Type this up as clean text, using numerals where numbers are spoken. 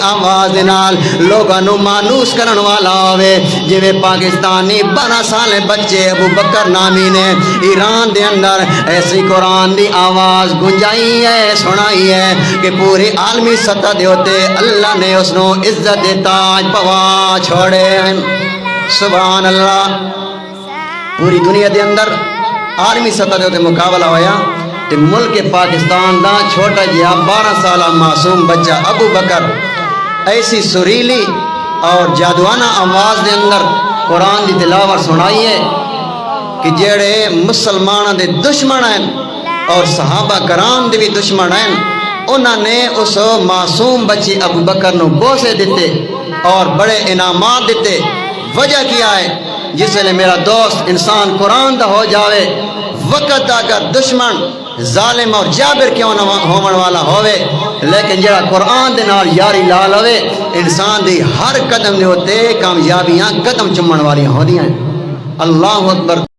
آواز نال لوگاں نو مانوس کرن والا ہوئے جویں پاکستانی 12 سال بچے ابو بکر نامی نے ایران دے اندر ایسی قرآن دی آواز گنجائی ہے سنائی ہے کہ پوری عالمی سطح دے ہوتے اللہ نے اس نو عزت دے تاج پوا چھوڑے ہیں سبحان اللہ پوری دنیا دے اندر عالمی سطح دے ہوتے مقابلہ ہویا تے ملک پاکستان دا چھوٹا جہا 12 سالہ معصوم بچہ ابو بکر ایسی سریلی اور جادوانہ آواز دے اندر قرآن دی تلاوت سنائی ہے کہ جڑے مسلمانوں دے دشمن ہیں اور صحابہ کرام دے بھی دشمن ہیں انہوں نے اس معصوم بچی ابو بکر نو بوسے دیتے اور بڑے انعامات دیتے وجہ کیا ہے جس لئے میرا دوست انسان قرآن دا ہو جاوے وقت اگر دشمن ظالم اور جابر کیوں نہ ہومن والا ہوئے لیکن جڑا قرآن دے نال یاری لال ہوئے انسان دی ہر قدم دے ہوتے کامیابیاں قدم چمن والی ہو دیا ہیں اللہ اکبر